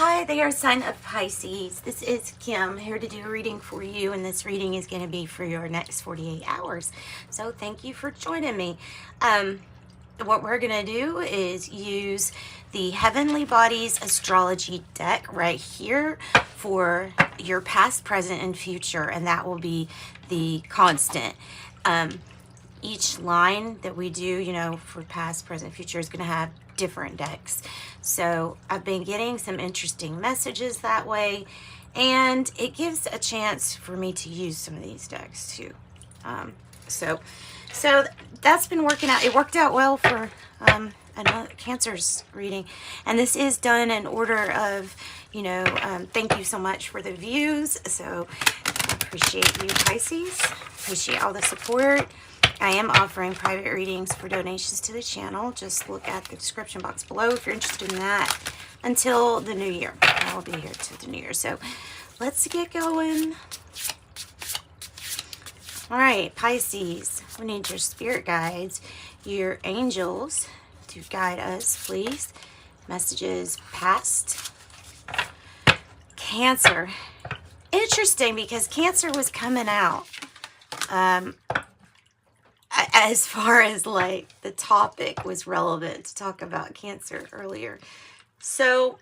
Hi there, sign of Pisces. This is Kim here to do a reading for you, and this reading is going to be for your next 48 hours. So thank you for joining me. What we're going to do is use the Heavenly Bodies Astrology deck right here for your past, present, and future, and that will be the constant. Each line that we do, you know, for past, present, future is going to have different decks. So I've been getting some interesting messages that way, and it gives a chance for me to use some of these decks too. So that's been working out. It worked out well for another Cancer's reading, and this is done in order of, you know, thank you so much for the views. So I appreciate you, Pisces. Appreciate all the support. I am offering private readings for donations to the channel. Just look at the description box below if you're interested in that, until the new year. I'll be here till the new year. So let's get going. All right, Pisces, we need your spirit guides, your angels to guide us, please. Messages past. Cancer. Interesting, because Cancer was coming out. As far as like the topic was relevant to talk about Cancer earlier. So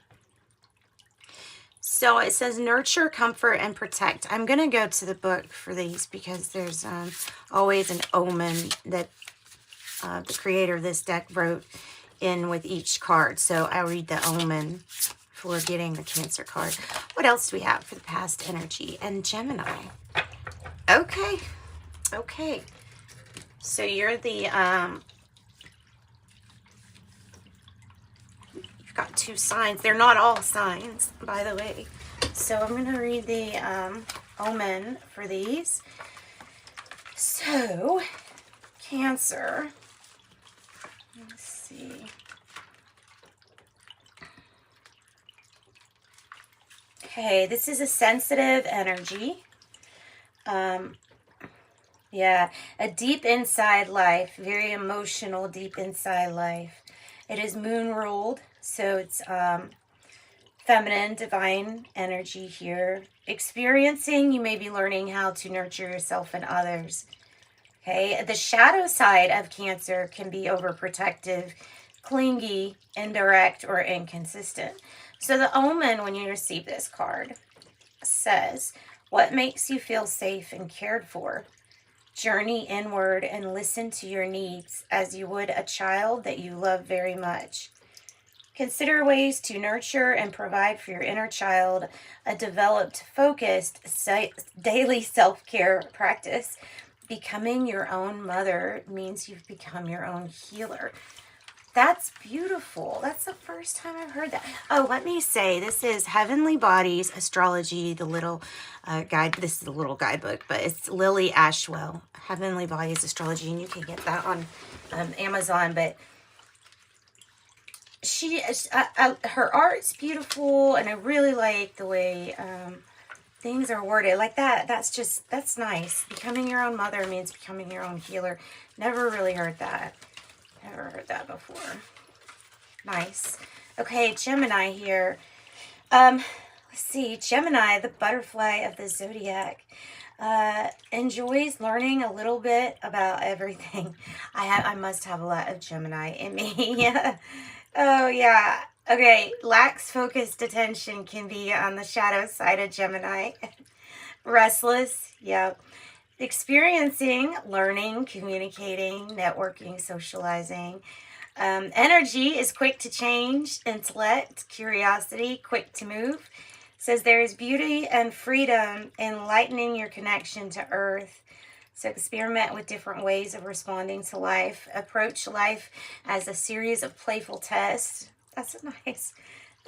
it says nurture, comfort, and protect. I'm going to go to the book for these because there's always an omen that the creator of this deck wrote in with each card. So I'll read the omen for getting the Cancer card. What else do we have for the past energy? And Gemini. Okay. So you're the, you've got two signs. They're not all signs, by the way. So I'm going to read the omen for these. So, Cancer. Let's see. Okay, this is a sensitive energy. Yeah, a deep inside life, very emotional, deep inside life. It is moon ruled, so it's feminine, divine energy here. Experiencing, you may be learning how to nurture yourself and others. Okay, the shadow side of Cancer can be overprotective, clingy, indirect, or inconsistent. So the omen, when you receive this card, says, what makes you feel safe and cared for? Journey inward and listen to your needs as you would a child that you love very much. Consider ways to nurture and provide for your inner child a developed, focused, daily self-care practice. Becoming your own mother means you've become your own healer. That's beautiful. That's the first time I've heard that. Oh, let me say, this is Heavenly Bodies Astrology, the little guide. This is a little guidebook, but it's Lily Ashwell, Heavenly Bodies Astrology, and you can get that on Amazon. But she, her art's beautiful, and I really like the way things are worded like that. That's nice. Becoming your own mother means becoming your own healer. Never really heard that. Never heard that before. Nice. Okay, Gemini here. Let's see. Gemini, the butterfly of the zodiac, enjoys learning a little bit about everything. I must have a lot of Gemini in me. Oh, yeah. Okay, lacks focused attention can be on the shadow side of Gemini. Restless, yep. Experiencing, learning, communicating, networking, socializing. Energy is quick to change. Intellect, curiosity, quick to move. Says there is beauty and freedom in lightening your connection to Earth. So experiment with different ways of responding to life. Approach life as a series of playful tests. That's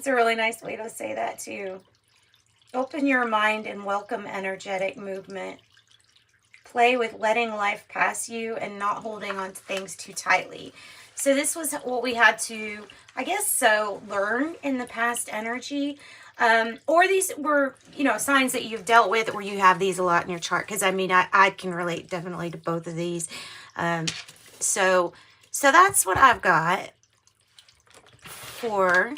a really nice way to say that too. Open your mind and welcome energetic movement. Play with letting life pass you and not holding on to things too tightly. So this was what we had to, I guess, learn in the past energy. Or these were, you know, signs that you've dealt with, or you have these a lot in your chart. Because, I mean, I can relate definitely to both of these. So that's what I've got for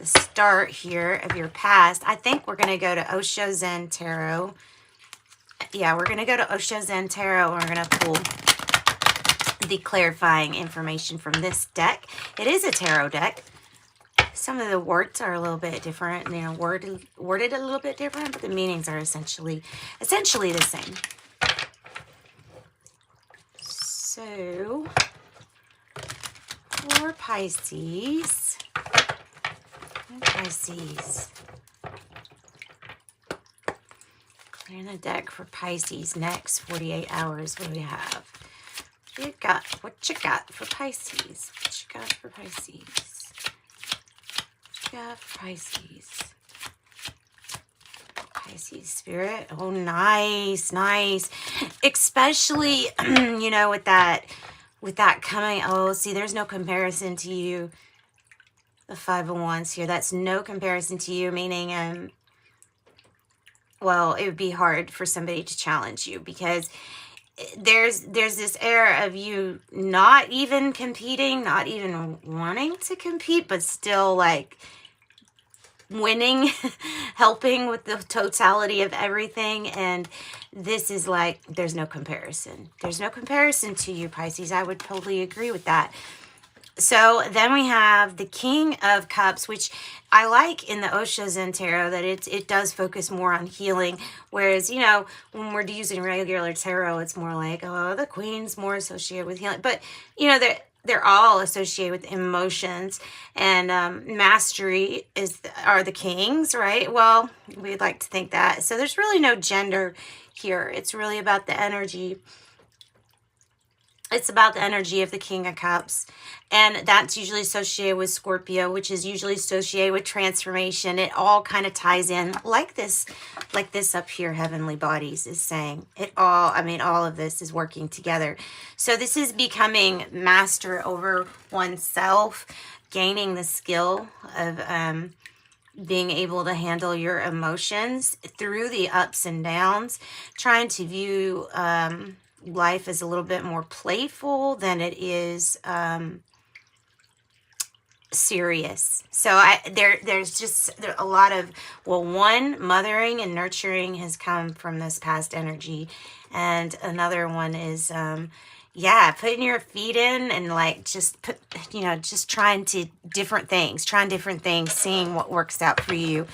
the start here of your past. I think we're going to go to Osho Zen Tarot. Yeah, we're going to go to Osho Zen Tarot. We're going to pull the clarifying information from this deck. It is a tarot deck. Some of the words are a little bit different, you know, worded a little bit different, but the meanings are essentially the same. So, for Pisces, clearing the deck for Pisces next 48 hours. What do we have? What you got for Pisces? What you got for Pisces? What you got for Pisces? Pisces spirit. Oh, nice, nice. Especially, you know, with that coming. Oh, see, there's no comparison to you. The Five of Wands here. That's no comparison to you, meaning, well, it would be hard for somebody to challenge you because there's this air of you not even competing, not even wanting to compete, but still like winning, helping with the totality of everything. And this is like, there's no comparison. There's no comparison to you, Pisces. I would totally agree with that. So then we have the King of Cups, which I like in the Osho Zen Tarot that it does focus more on healing. Whereas, you know, when we're using regular tarot, it's more like, oh, the Queen's more associated with healing. But, you know, they're all associated with emotions. And mastery are the kings, right? Well, we'd like to think that. So there's really no gender here. It's really about the energy. It's about the energy of the King of Cups. And that's usually associated with Scorpio, which is usually associated with transformation. It all kind of ties in like this up here, Heavenly Bodies is saying. All of this is working together. So this is becoming master over oneself, gaining the skill of being able to handle your emotions through the ups and downs, trying to view life is a little bit more playful than it is serious. So there's a lot of, well, one, mothering and nurturing has come from this past energy, and another one is putting your feet in and like just trying different things, seeing what works out for you.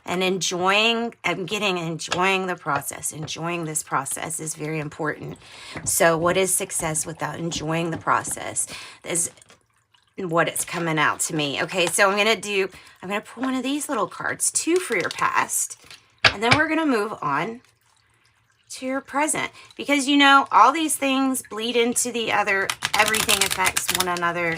And enjoying the process. Enjoying this process is very important. So what is success without enjoying the process? Is what it's coming out to me. Okay, so I'm going to pull one of these little cards, 2 for your past. And then we're going to move on to your present. Because, you know, all these things bleed into the other. Everything affects one another.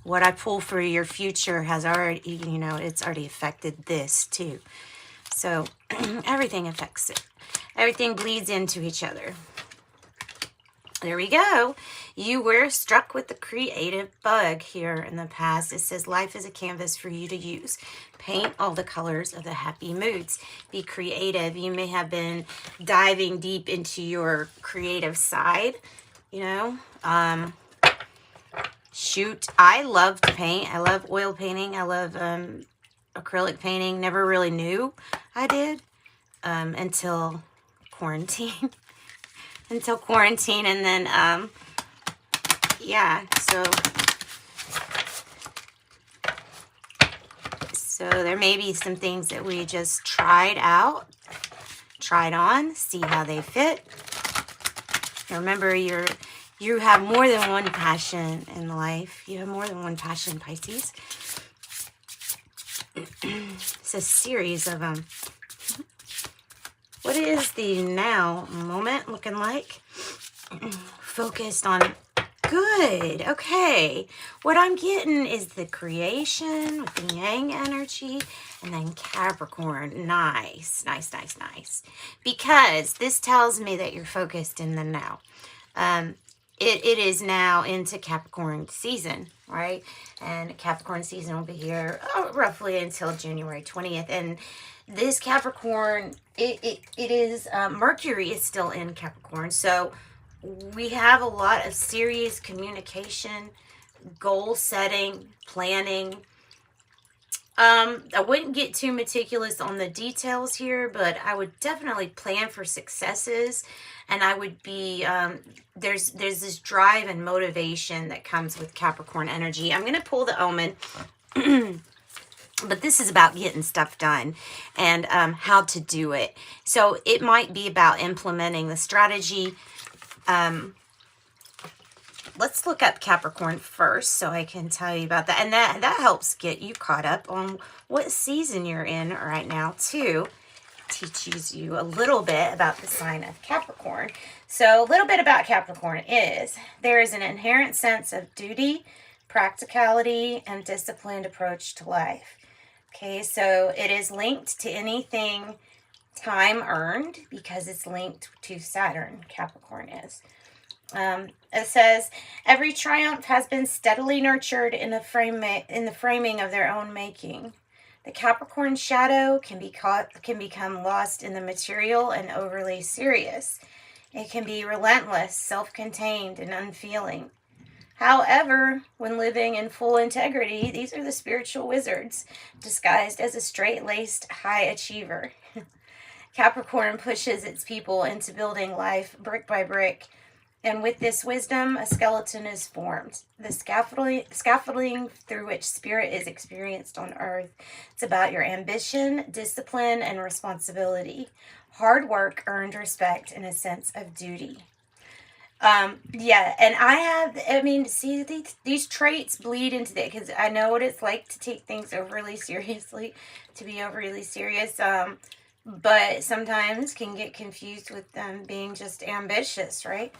What I pull for your future has already, you know, it's already affected this too. So everything affects it. Everything bleeds into each other. There we go. You were struck with the creative bug here in the past. It says life is a canvas for you to use. Paint all the colors of the happy moods. Be creative. You may have been diving deep into your creative side, you know. Shoot, I love to paint. I love oil painting. I love acrylic painting. Never really knew I did until quarantine. And then, yeah, so there may be some things that we just tried on, see how they fit. Remember, you have more than one passion in life. You have more than one passion, Pisces. It's a series of them. What is the now moment looking like? Focused on good. Okay. What I'm getting is the creation with the Yang energy and then Capricorn. Nice. Because this tells me that you're focused in the now. It is now into Capricorn season, right? And Capricorn season will be here roughly until January 20th. And this Capricorn, it is, Mercury is still in Capricorn. So we have a lot of serious communication, goal setting, planning. I wouldn't get too meticulous on the details here, but I would definitely plan for successes, and I would be, there's this drive and motivation that comes with Capricorn energy. I'm going to pull the Omen, but this is about getting stuff done and how to do it. So it might be about implementing the strategy. Let's look up Capricorn first so I can tell you about that. And that helps get you caught up on what season you're in right now, too. Teaches you a little bit about the sign of Capricorn. So a little bit about Capricorn is there is an inherent sense of duty, practicality, and disciplined approach to life. Okay, so it is linked to anything time earned because it's linked to Saturn, Capricorn is. It says, every triumph has been steadily nurtured in the framing of their own making. The Capricorn shadow can become lost in the material and overly serious. It can be relentless, self-contained, and unfeeling. However, when living in full integrity, these are the spiritual wizards, disguised as a straight-laced high achiever. Capricorn pushes its people into building life brick by brick. And with this wisdom, a skeleton is formed. The scaffolding through which spirit is experienced on earth. It's about your ambition, discipline, and responsibility. Hard work, earned respect, and a sense of duty. Yeah, and see, these traits bleed into that because I know what it's like to take things overly seriously, to be overly serious. But sometimes can get confused with them being just ambitious, right?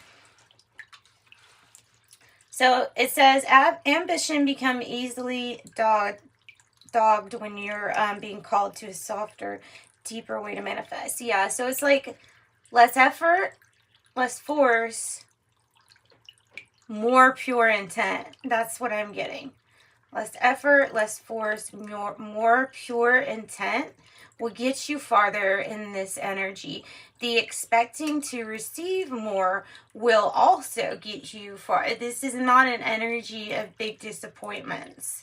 So it says, ambition become easily dogged when you're being called to a softer, deeper way to manifest. Yeah, so it's like less effort, less force, more pure intent. That's what I'm getting. Less effort, less force, more pure intent will get you farther in this energy. The expecting to receive more will also get you far. This is not an energy of big disappointments.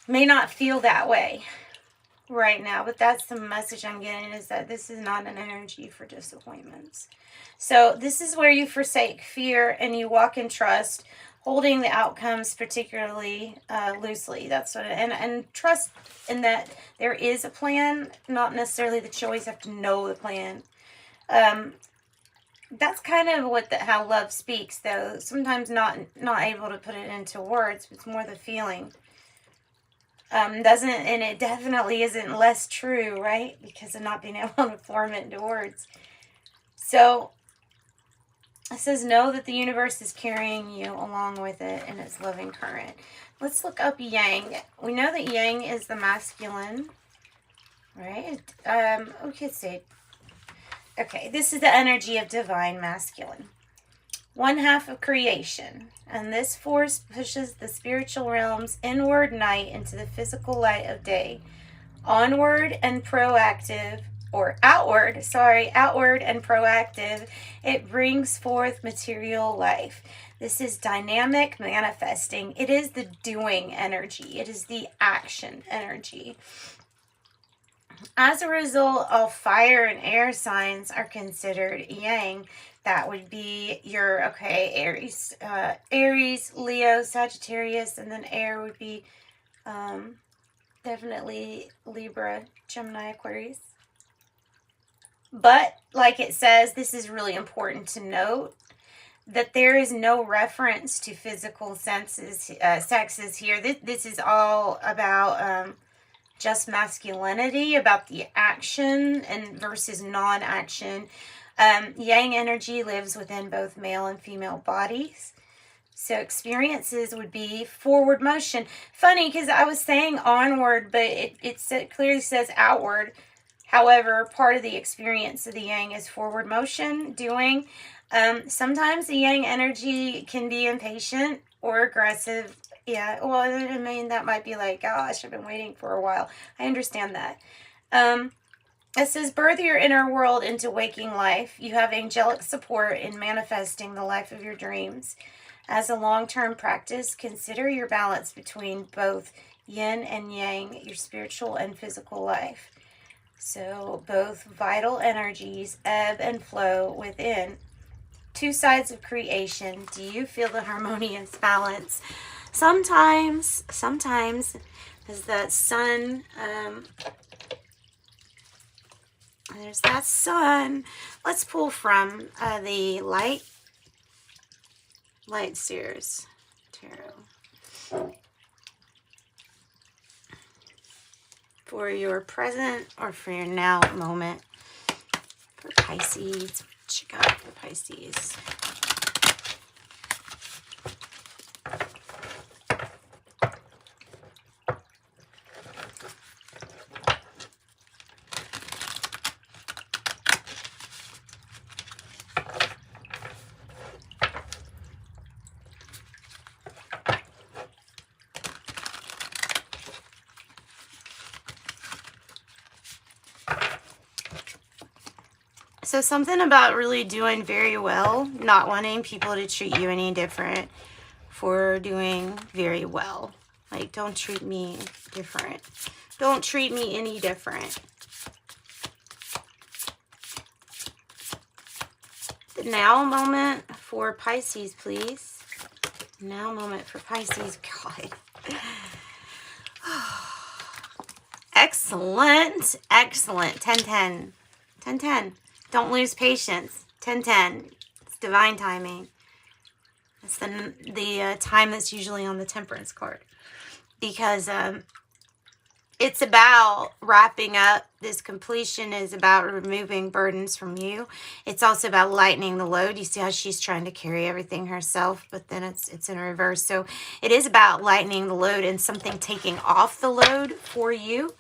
May not feel that way right now, but that's the message I'm getting, is that this is not an energy for disappointments. So this is where you forsake fear and you walk in trust, holding the outcomes particularly loosely. That's what and trust in that there is a plan, not necessarily that you always have to know the plan. That's kind of what how love speaks, though. Sometimes not able to put it into words. It's more the feeling. And it definitely isn't less true, right? Because of not being able to form it into words. So it says, know that the universe is carrying you along with it in its loving current. Let's look up Yang. We know that Yang is the masculine, right? Okay, this is the energy of divine masculine. One half of creation. And this force pushes the spiritual realms inward night into the physical light of day. Onward and proactive, or outward and proactive, it brings forth material life. This is dynamic manifesting. It is the doing energy. It is the action energy. As a result, all fire and air signs are considered yang. That would be your, Aries, Leo, Sagittarius, and then air would be definitely Libra, Gemini, Aquarius. But, like it says, this is really important to note, that there is no reference to physical sexes here. This is all about just masculinity, about the action and versus non-action. Yang energy lives within both male and female bodies. So experiences would be forward motion. Funny, because I was saying onward, but it clearly says outward. However, part of the experience of the yang is forward motion, doing. Sometimes the yang energy can be impatient or aggressive. Yeah, well, that might be like, gosh, I've been waiting for a while. I understand that. It says, birth your inner world into waking life. You have angelic support in manifesting the life of your dreams. As a long-term practice, consider your balance between both yin and yang, your spiritual and physical life. So both vital energies ebb and flow within. Two sides of creation. Do you feel the harmonious balance? Sometimes, as that sun, there's that sun. Let's pull from the Light Seers Tarot for your present or for your now moment for Pisces. What you got for Pisces? So something about really doing very well, not wanting people to treat you any different for doing very well. Like, don't treat me different. Don't treat me any different. The now moment for Pisces, please. Now moment for Pisces. God. Excellent. Excellent. 10-10. 10-10. Don't lose patience. 10-10. It's divine timing. It's the time that's usually on the Temperance card. Because it's about wrapping up. This completion is about removing burdens from you. It's also about lightening the load. You see how she's trying to carry everything herself, but then it's in reverse. So it is about lightening the load and something taking off the load for you.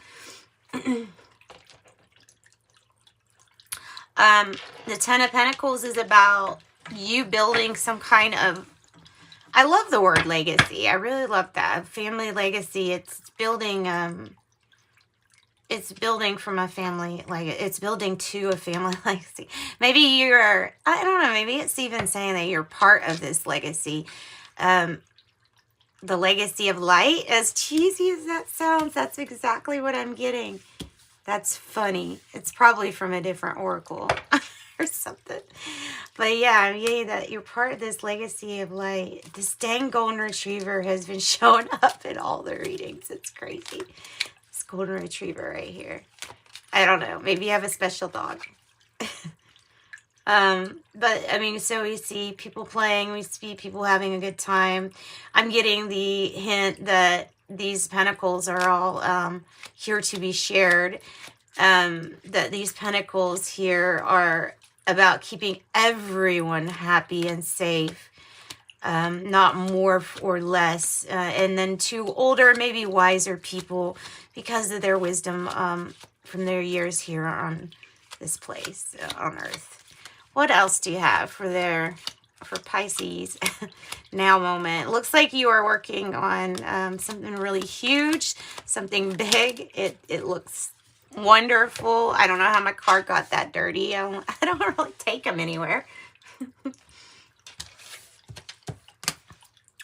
The Ten of Pentacles is about you building some kind of, I love the word legacy. I really love that. Family legacy. It's building from a family, like it's building to a family legacy. Maybe you're, I don't know, maybe it's even saying that you're part of this legacy. The legacy of light, as cheesy as that sounds, that's exactly what I'm getting. That's funny. It's probably from a different oracle or something. But yeah, yay, that you're part of this legacy of light. This dang golden retriever has been showing up in all the readings. It's crazy. This golden retriever right here. I don't know. Maybe you have a special dog. But I mean, so we see people playing. We see people having a good time. I'm getting the hint that these pentacles are all here to be shared. That these pentacles here are about keeping everyone happy and safe. Not more or less. And then two older, maybe wiser people because of their wisdom from their years here on this place on Earth. What else do you have for Pisces now moment? It looks like you are working on something really huge, something big. It looks wonderful. I don't know how my card got that dirty. I don't really take them anywhere.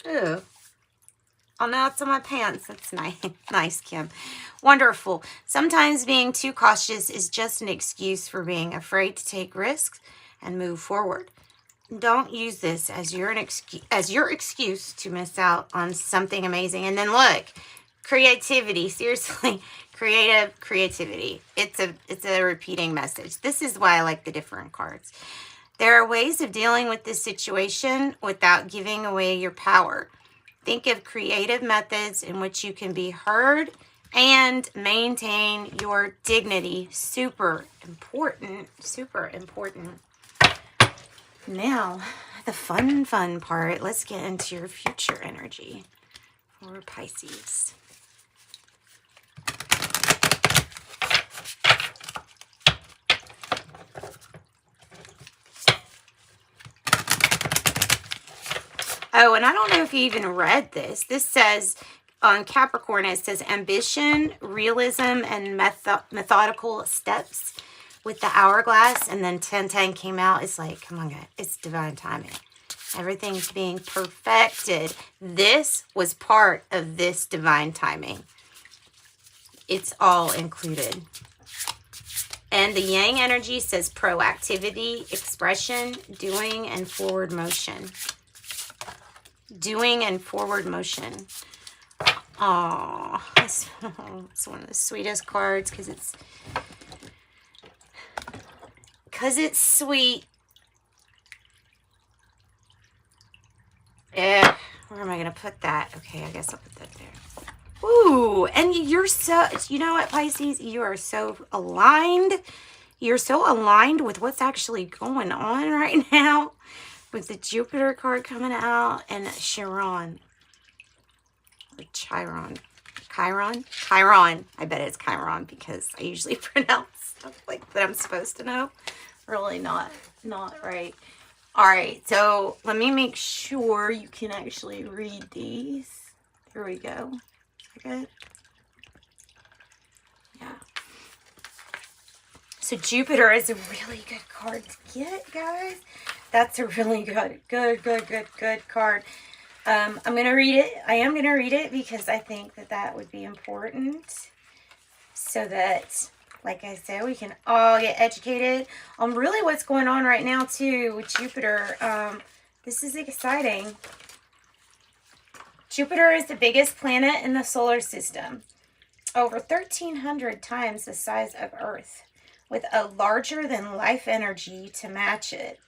Ooh. Oh, now it's on my pants. That's nice. Nice, Kim. Wonderful. Sometimes being too cautious is just an excuse for being afraid to take risks and move forward. Don't use this as your excuse to miss out on something amazing. And then look, creativity. Seriously, creativity. It's a repeating message. This is why I like the different cards. There are ways of dealing with this situation without giving away your power. Think of creative methods in which you can be heard and maintain your dignity. Super important. Super important. Now, the fun part. Let's get into your future energy for Pisces. Oh, and I don't know if you even read this. This says, on Capricorn, it says ambition, realism, and methodical steps with the hourglass. And then 1010 came out. It's like, come on, guys. It's divine timing. Everything's being perfected. This was part of this divine timing. It's all included. And the Yang energy says proactivity, expression, doing, and forward motion. Doing and forward motion. Oh, it's one of the sweetest cards because it's sweet. Yeah, where am I going to put that? Okay, I guess I'll put that there. Ooh, and you're so, you know what, Pisces? You are so aligned. You're so aligned with what's actually going on right now with the Jupiter card coming out and Chiron. Or Chiron. Chiron? Chiron. I bet it's Chiron because I usually pronounce stuff like that I'm supposed to know. Really not right. All right, so let me make sure you can actually read these. Here we go. Good. Yeah. So Jupiter is a really good card to get, guys. That's a really good card. I'm going to read it. I am going to read it because I think that would be important so that, like I said, we can all get educated on really what's going on right now, too, with Jupiter. This is exciting. Jupiter is the biggest planet in the solar system, over 1,300 times the size of Earth, with a larger-than-life energy to match it.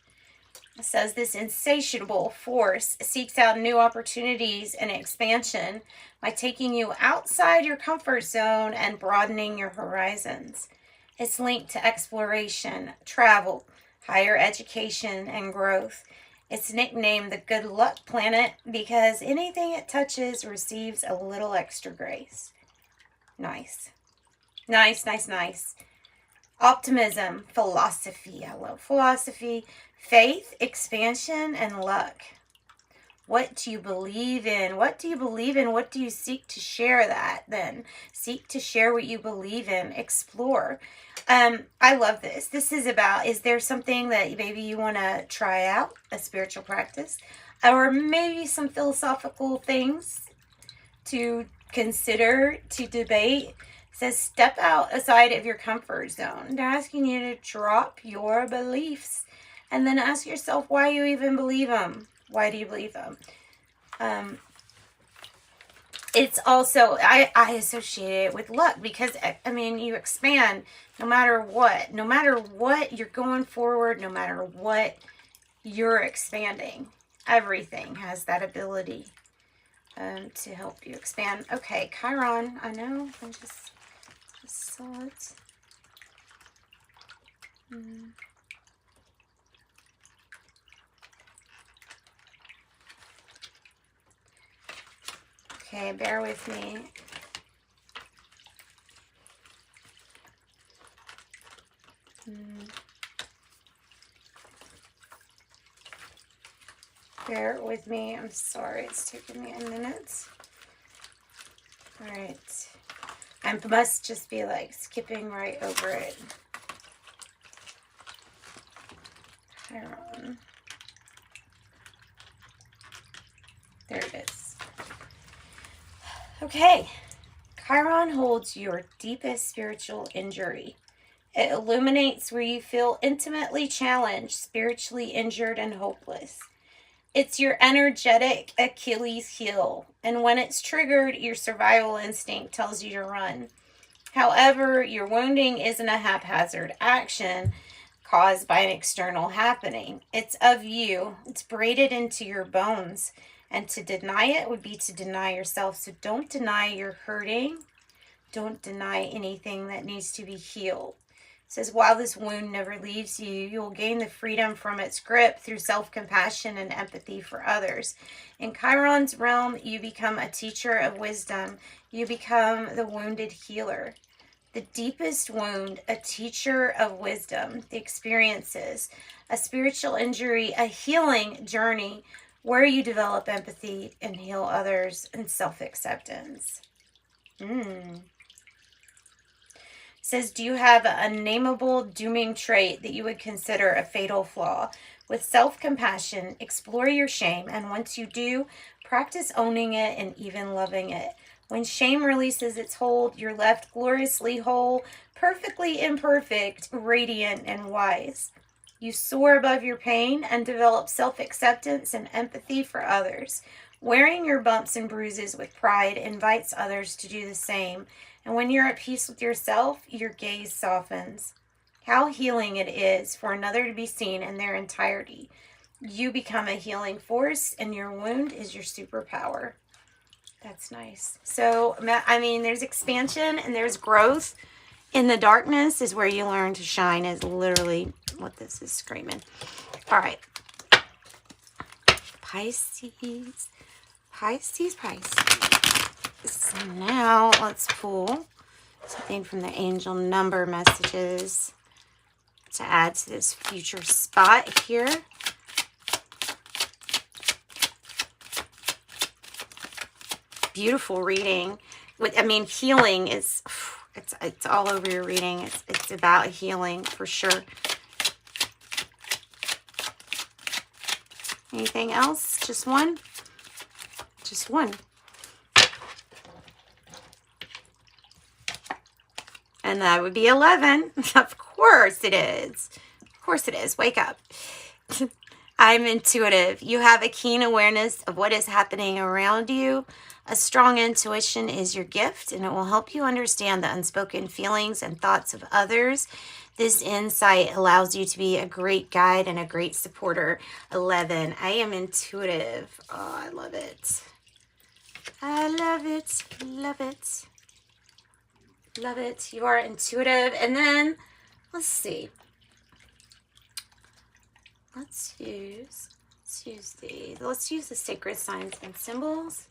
It says this insatiable force seeks out new opportunities and expansion by taking you outside your comfort zone and broadening your horizons. It's linked to exploration, travel, higher education, and growth. It's nicknamed the Good Luck Planet because anything it touches receives a little extra grace. Nice. Nice. Optimism, philosophy. I love philosophy. Faith, expansion, and luck. What do you believe in? What do you believe in? What do you seek to share that then? Seek to share what you believe in. Explore. I love this. This is about, is there something that maybe you want to try out, a spiritual practice, or maybe some philosophical things to consider, to debate? It says step outside of your comfort zone. They're asking you to drop your beliefs and then ask yourself why you even believe them. Why do you believe them? It's also, I associate it with luck because, I mean, you expand no matter what. No matter what you're going forward, no matter what you're expanding. Everything has that ability to help you expand. Okay, Chiron, I know. I just saw it. Okay, bear with me. Bear with me. I'm sorry. It's taking me a minute. All right. I must just be like skipping right over it. Chiron. There it is. Okay. Chiron holds your deepest spiritual injury. It illuminates where you feel intimately challenged, spiritually injured, and hopeless. It's your energetic Achilles heel, and when it's triggered, your survival instinct tells you to run. However, your wounding isn't a haphazard action caused by an external happening. It's of you. It's braided into your bones, and to deny it would be to deny yourself. So don't deny you're hurting. Don't deny anything that needs to be healed. It says, while this wound never leaves you, you will gain the freedom from its grip through self-compassion and empathy for others. In Chiron's realm, you become a teacher of wisdom. You become the wounded healer. The deepest wound, a teacher of wisdom. The experiences, a spiritual injury, a healing journey where you develop empathy and heal others, and self-acceptance. Says, do you have an unnameable dooming trait that you would consider a fatal flaw? With self-compassion, explore your shame, and once you do, practice owning it and even loving it. When shame releases its hold, you're left gloriously whole, perfectly imperfect, radiant, and wise. You soar above your pain and develop self-acceptance and empathy for others. Wearing your bumps and bruises with pride invites others to do the same. And when you're at peace with yourself, your gaze softens. How healing it is for another to be seen in their entirety. You become a healing force, and your wound is your superpower. That's nice. So, I mean, there's expansion and there's growth. In the darkness is where you learn to shine, is literally what this is screaming. All right. Pisces. Pisces, Pisces. So now let's pull something from the angel number messages to add to this future spot here. Beautiful reading. Healing is, it's all over your reading. It's about healing for sure. Anything else? Just one? Just one. And that would be 11. Of course it is. Of course it is. Wake up. I'm intuitive. You have a keen awareness of what is happening around you. A strong intuition is your gift, and it will help you understand the unspoken feelings and thoughts of others. This insight allows you to be a great guide and a great supporter. 11. I am intuitive. Oh, I love it. I love it. Love it. Love it. You are intuitive. And then, let's see. Let's use the sacred signs and symbols.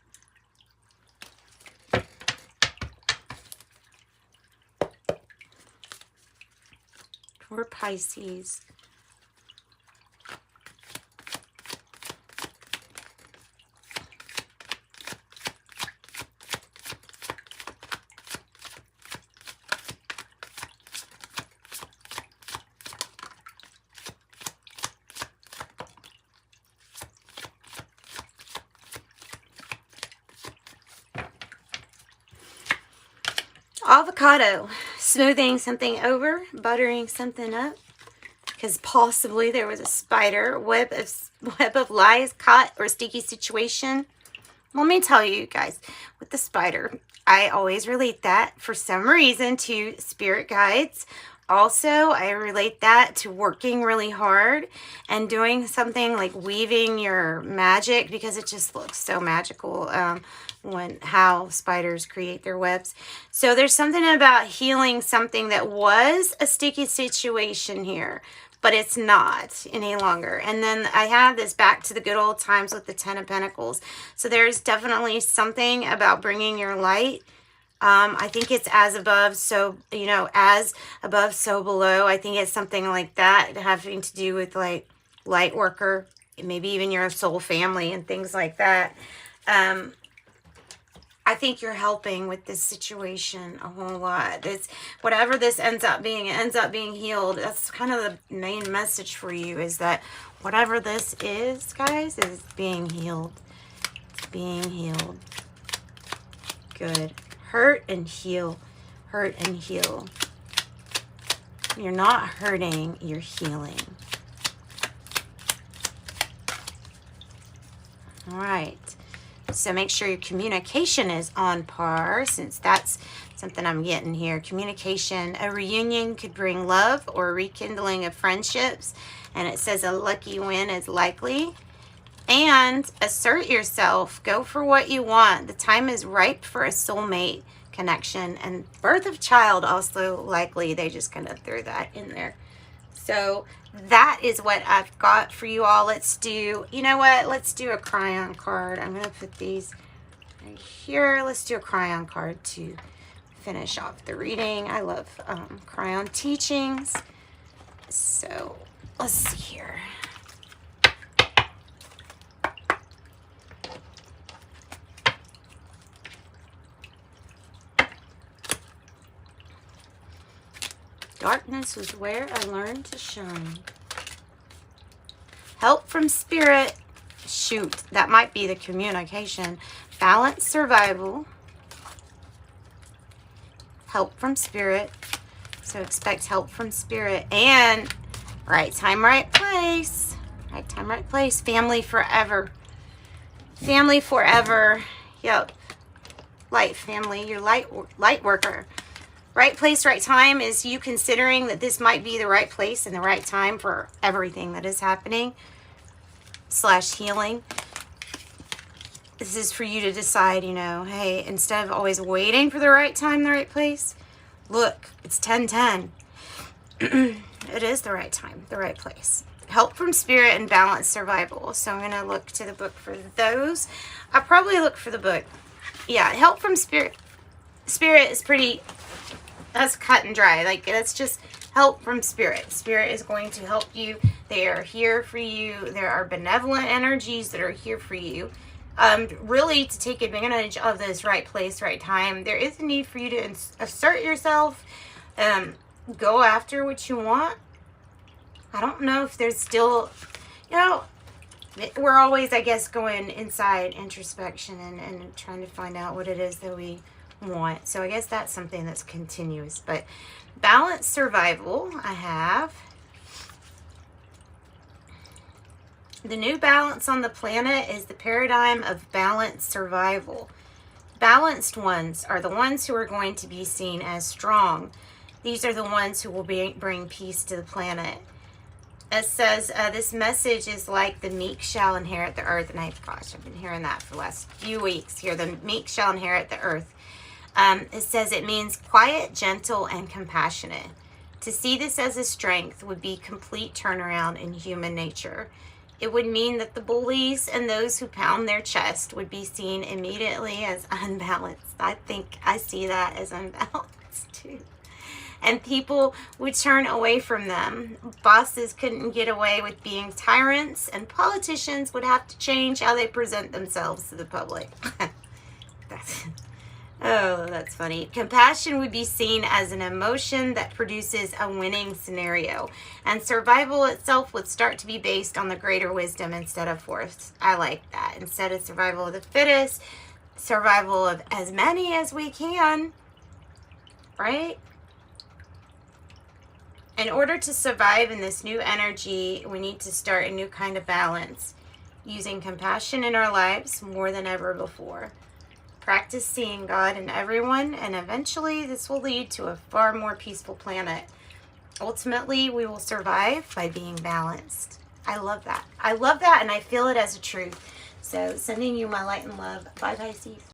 For Pisces. Avocado, smoothing something over, buttering something up, because possibly there was a spider web of lies, caught, or sticky situation. Let me tell you guys, with the spider, I always relate that for some reason to spirit guides. Also, I relate that to working really hard and doing something like weaving your magic, because it just looks so magical how spiders create their webs. So there's something about healing something that was a sticky situation here, but it's not any longer. And then I have this back to the good old times with the 10 of Pentacles. So there's definitely something about bringing your light. I think it's as above, so, as above, so below. I think it's something like that, having to do with, like, light worker, maybe even your soul family and things like that. I think you're helping with this situation a whole lot. It's whatever this ends up being, it ends up being healed. That's kind of the main message for you, is that whatever this is, guys, is being healed. It's being healed. Good. Hurt and heal. Hurt and heal. You're not hurting, you're healing. All right. So make sure your communication is on par, since that's something I'm getting here. Communication. A reunion could bring love or rekindling of friendships. And it says a lucky win is likely. And assert yourself. Go for what you want. The time is ripe for a soulmate connection. And birth of child also likely. They just kind of threw that in there. So that is what I've got for you all. Let's do, you know what? Let's do a crayon card. I'm going to put these right here. Let's do a crayon card to finish off the reading. I love crayon teachings. So let's see here. Darkness was where I learned to shine. Help from spirit. Shoot, that might be the communication. Balance, survival. Help from spirit. So expect help from spirit. And right time, right place. Right time, right place. Family forever. Family forever. Yep. Light family. Your light worker. Right place, right time is you considering that this might be the right place and the right time for everything that is happening. / healing. This is for you to decide, you know, hey, instead of always waiting for the right time, the right place, look, it's 10:10. It is the right time, the right place. Help from spirit and balance, survival. So I'm going to look to the book for those. I'll probably look for the book. Yeah, help from spirit. Spirit is pretty, that's cut and dry. Like, that's just help from spirit. Spirit is going to help you. They are here for you. There are benevolent energies that are here for you. Really, to take advantage of this right place, right time, there is a need for you to assert yourself. Go after what you want. I don't know if there's still, you know, we're always, I guess, going inside introspection and trying to find out what it is that we want. So I guess that's something that's continuous. But balance, survival, I have. The new balance on the planet is the paradigm of balanced survival. Balanced ones are the ones who are going to be seen as strong. These are the ones who will bring peace to the planet. It says, this message is like the meek shall inherit the earth. And I've been hearing that for the last few weeks here. The meek shall inherit the earth. It says it means quiet, gentle, and compassionate. To see this as a strength would be complete turnaround in human nature. It would mean that the bullies and those who pound their chest would be seen immediately as unbalanced. I think I see that as unbalanced too. And people would turn away from them. Bosses couldn't get away with being tyrants, and politicians would have to change how they present themselves to the public. That's funny. Compassion would be seen as an emotion that produces a winning scenario. And survival itself would start to be based on the greater wisdom instead of force. I like that. Instead of survival of the fittest, survival of as many as we can. Right? In order to survive in this new energy, we need to start a new kind of balance. Using compassion in our lives more than ever before. Practice seeing God in everyone, and eventually this will lead to a far more peaceful planet. Ultimately, we will survive by being balanced. I love that. I love that, and I feel it as a truth. So, sending you my light and love. Bye, Pisces.